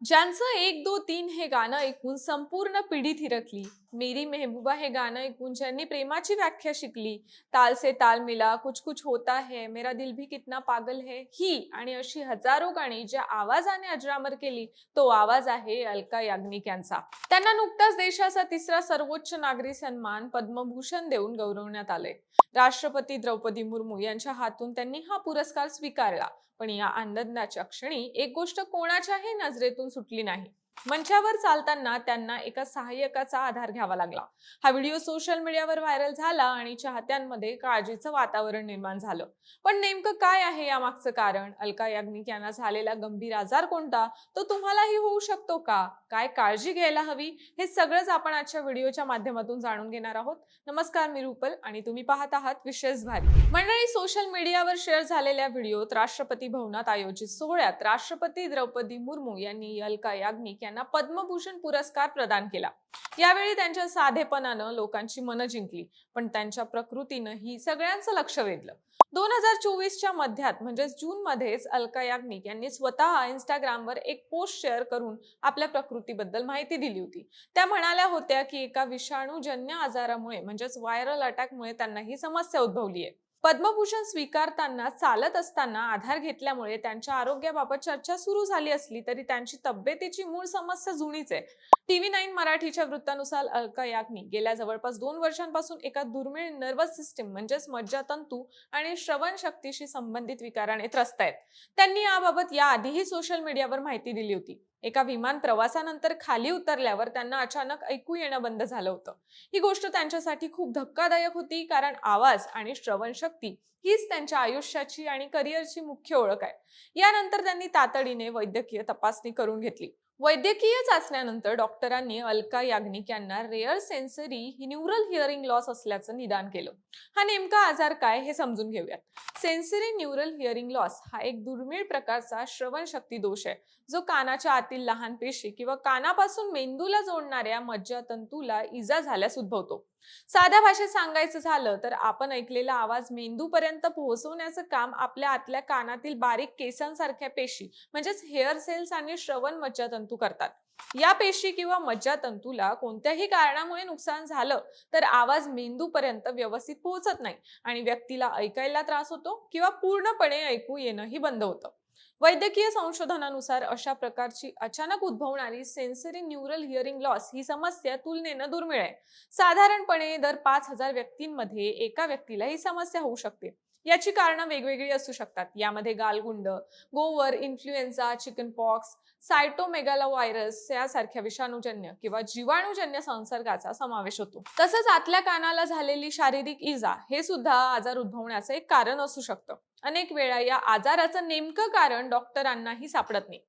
ज्यांचं 1, 2, 3 हे गाणं ऐकून संपूर्ण पिढी थिरकली, मेरी मेहबूबा हे गाणं ऐकून ज्यांनी प्रेमाची व्याख्या शिकली, ताल से ताल मिला, कुछ कुछ होता है, मेरा दिल भी कितना पागल है, ही आणि अशी हजारो गाणी ज्या आवाजाने अजरामर केली, तो आवाज आहे अलका याग्निक यांचा. त्यांना नुकताच देशाचा तिसरा सर्वोच्च नागरी सन्मान पद्मभूषण देऊन गौरवण्यात आले. राष्ट्रपती द्रौपदी मुर्मू यांच्या हातून त्यांनी हा पुरस्कार स्वीकारला. पण या आनंदाच्या क्षणी एक गोष्ट कोणाच्याही नजरेतून सुटली नाही. मंचावर चालताना त्यांना एका सहाय्यकाचा आधार घ्यावा लागला. हा व्हिडिओ सोशल मीडियावर व्हायरल झाला आणि चाहत्यांमध्ये काळजीचं वातावरण निर्माण झालं. पण नेमकं काय आहे यामागचं कारण? अलका याग्निक यांना झालेला गंभीर आजार कोणता? तो तुम्हालाही होऊ शकतो का? काय काळजी घ्यायला हवी? हे सगळंच आपण आजच्या व्हिडिओच्या माध्यमातून जाणून घेणार आहोत. नमस्कार, मी रुपल आणि तुम्ही पाहत आहात विशेष भारी. मंडळी, सोशल मीडियावर शेअर झालेल्या व्हिडिओत राष्ट्रपती भवनात आयोजित सोहळ्यात राष्ट्रपती द्रौपदी मुर्मू यांनी अलका याग्निक यांना पद्मभूषण पुरस्कार प्रदान केला. यावेळी त्यांच्या साधेपणानं लोकांची मनं जिंकली, पण त्यांच्या प्रकृतीनं ही सगळ्यांचं लक्ष वेधलं. 2024च्या मध्यात म्हणजेच जून मध्येच अलका याग्निक यांनी स्वतः इंस्टाग्रामवर एक पोस्ट शेअर करून आपल्या प्रकृतीबद्दल माहिती दिली होती. त्या म्हणाल्या होत्या की एका विषाणूजन्य आजारामुळे म्हणजेच व्हायरल अटॅकमुळे त्यांना ही समस्या उद्भवली आहे. पद्मभूषण स्वीकारताना चालत असताना आधार घेतल्यामुळे त्यांच्या आरोग्याबाबत चर्चा सुरू झाली असली तरी त्यांची तब्येतीची मूळ समस्या जुनीच आहे. TV9 मराठीच्या वृत्तानुसार अलका याग्निक गेल्या जवळपास 2 वर्षांपासून एका दुर्मिळ नर्वस सिस्टीम म्हणजेच मज्जातंतू आणि श्रवण शक्तीशी संबंधित विकाराने त्रस्त आहेत. त्यांनी याबाबत याआधीही सोशल मीडियावर माहिती दिली होती. एका विमान प्रवासानंतर खाली उतरल्यावर त्यांना अचानक ऐकू येणं बंद झालं होतं. ही गोष्ट त्यांच्यासाठी खूप धक्कादायक होती, कारण आवाज आणि श्रवणशक्ती हीच त्यांच्या आयुष्याची आणि करिअरची मुख्य ओळख आहे. यानंतर त्यांनी तातडीने वैद्यकीय तपासणी करून घेतली. वैद्यकीय चाचण्यानंतर डॉक्टरांनी अलका याग्निक यांना rare sensory neural hearing loss असल्याचं निदान केलं. हा नेमका आजार काय हे समजून घेऊयात. सेन्सरी न्यूरल हिअरिंग लॉस हा एक दुर्मिळ प्रकारचा श्रवणशक्ती दोष आहे, जो कानाच्या आतील लहान पेशी किंवा कानापासून मेंदूला जोडणाऱ्या मज्जातंतूला इजा झाल्यास उद्भवतो. साध्या भाषेत सांगायचं झालं तर आपण ऐकलेला आवाज मेंदूपर्यंत पोहोचवण्याचं काम आपल्या आतल्या कानातील बारीक केसांसारख्या पेशी म्हणजेच हेअर सेल्स आणि श्रवण मज्जातंतू करतात. या पेशी किंवा मज्जातंतूला कोणत्याही कारणामुळे नुकसान झालं तर आवाज मेंदूपर्यंत व्यवस्थित पोहोचत नाही आणि व्यक्तीला ऐकायला त्रास होतो किंवा पूर्णपणे ऐकू येणंही बंद होतं. वैद्यकीय संशोधनानुसार अशा प्रकारची अचानक उद्भवणारी सेन्सरी न्यूरल हिअरिंग लॉस ही समस्या तुलनेनं दुर्मिळ आहे. साधारणपणे दर 5,000 व्यक्तींमध्ये एका व्यक्तीला ही समस्या होऊ शकते. याची कारणं वेगवेगळी असू शकतात. यामध्ये गालगुंड, गोवर, इन्फ्लुएन्झा, चिकन पॉक्स, सायटोमेगालोव्हायरस यासारख्या विषाणूजन्य किंवा जीवाणूजन्य संसर्गाचा समावेश होतो. तसंच आतल्या कानाला झालेली शारीरिक इजा हे सुद्धा आजार उद्भवण्याचं एक कारण असू शकतं. अनेक वेळा या आजाराचं नेमकं कारण डॉक्टरांनाही सापडत नाही.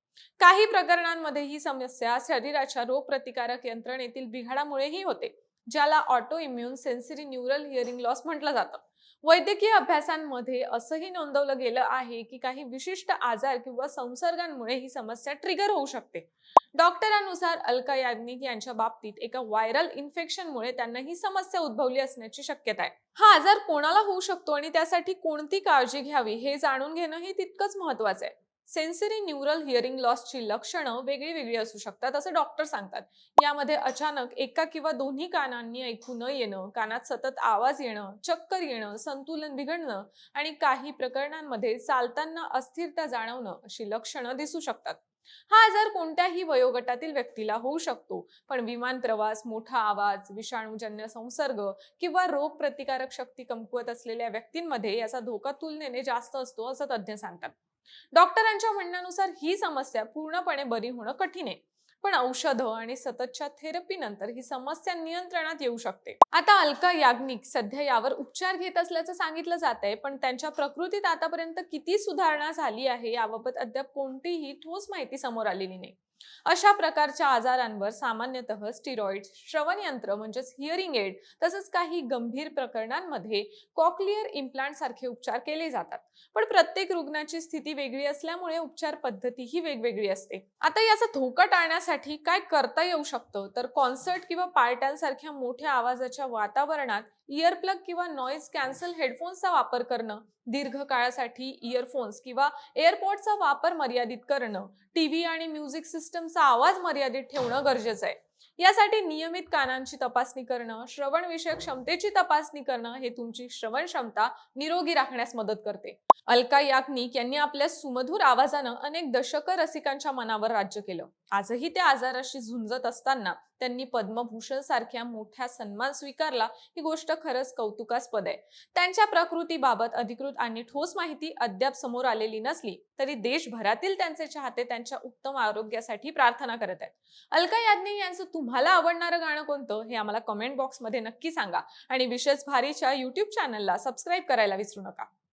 काही प्रकरणांमध्ये ही समस्या शरीराच्या रोगप्रतिकारक यंत्रणेतील बिघाडामुळेही होते, ज्याला auto immune sensory neural hearing loss म्हटलं जातं. वैद्यकीय अभ्यासांमध्ये असंही नोंदवलं गेलं आहे की काही विशिष्ट आजार किंवा संसर्गांमुळे ही समस्या ट्रिगर होऊ शकते. डॉक्टरांनुसार अलका याग्निक यांच्या बाबतीत एका व्हायरल इन्फेक्शनमुळे त्यांना ही समस्या उद्भवली असण्याची शक्यता आहे. हा आजार कोणाला होऊ शकतो आणि त्यासाठी कोणती काळजी घ्यावी हे जाणून घेणंही तितकंच महत्त्वाचं आहे. सेन्सरी न्यूरल हिअरिंग लॉसची लक्षणं वेगळी वेगळी असू शकतात असं डॉक्टर सांगतात. यामध्ये अचानक एका किंवा दोन्ही कानांनी ऐकू न येणं, कानात सतत आवाज येणं, चक्कर येणं, संतुलन बिघडणं आणि काही प्रकरणांमध्ये चालताना अस्थिरता जाणवणं अशी लक्षणं दिसू शकतात. हा आजार कोणत्याही वयोगटातील व्यक्तीला होऊ शकतो, पण विमान प्रवास, मोठा आवाज, विषाणूजन्य संसर्ग किंवा रोग प्रतिकारक शक्ती कमकुवत असलेल्या व्यक्तींमध्ये याचा धोका तुलनेने जास्त असतो असं तज्ज्ञ सांगतात. डॉक्टरांच्या म्हणण्यानुसार ही समस्या पूर्णपणे बरी होणं कठीण आहे, पण औषधं आणि सततच्या थेरपी नंतर ही समस्या नियंत्रणात येऊ शकते. आता अलका याग्निक सध्या यावर उपचार घेत असल्याचं सांगितलं जात आहे, पण त्यांच्या प्रकृतीत आतापर्यंत किती सुधारणा झाली आहे याबाबत अद्याप कोणतीही ठोस माहिती समोर आलेली नाही. अशा प्रकारच्या आजारांवर सामान्यतः स्टिरॉइड्स, श्रवणयंत्र म्हणजेच हिअरिंग एड, तसंच काही गंभीर प्रकरणांमध्ये कॉक्लिअर इम्प्लांट सारखे उपचार केले जातात. पण प्रत्येक रुग्णाची स्थिती वेगळी असल्यामुळे उपचार पद्धतीही वेगवेगळी असते. आता याचा धोका टाळण्यासाठी काय करता येऊ शकतं, तर कॉन्सर्ट किंवा पार्ट्यांसारख्या मोठ्या आवाजाच्या वातावरणात इयर प्लग किंवा नॉईज कॅन्सल हेडफोन्सचा वापर करणं, दीर्घ काळासाठी इयरफोन्स किंवा एअरपॉडचा वापर मर्यादित करणं, टीव्ही आणि म्युझिक सिस्टमचा आवाज मर्यादित ठेवणं गरजेचं आहे. यासाठी नियमित कानांची तपासणी करणं, श्रवण विषयक क्षमतेची तपासणी करणं हे तुमची श्रवण क्षमता निरोगी राखण्यास मदत करते. अलका याग्निक यांनी आपल्या सुमधुर आवाजानं अनेक दशकं रसिकांच्या मनावर राज्य केलं. आजही त्या आजाराशी झुंजत असताना त्यांनी पद्मभूषण सारख्या मोठ्या सन्मान स्वीकारला, ही गोष्ट खरंच कौतुकास्पद आहे. त्यांच्या प्रकृतीबाबत अधिकृत आणि ठोस माहिती अद्याप समोर आलेली नसली तरी देशभरातील त्यांचे चाहते त्यांच्या उत्तम आरोग्यासाठी प्रार्थना करत आहेत. अलका याग्निक यांचं तुम्हाला आवडणारं गाणं कोणतं हे आम्हाला कमेंट बॉक्समध्ये नक्की सांगा आणि विशेष भारीच्या YouTube चॅनलला सबस्क्राईब करायला विसरू नका.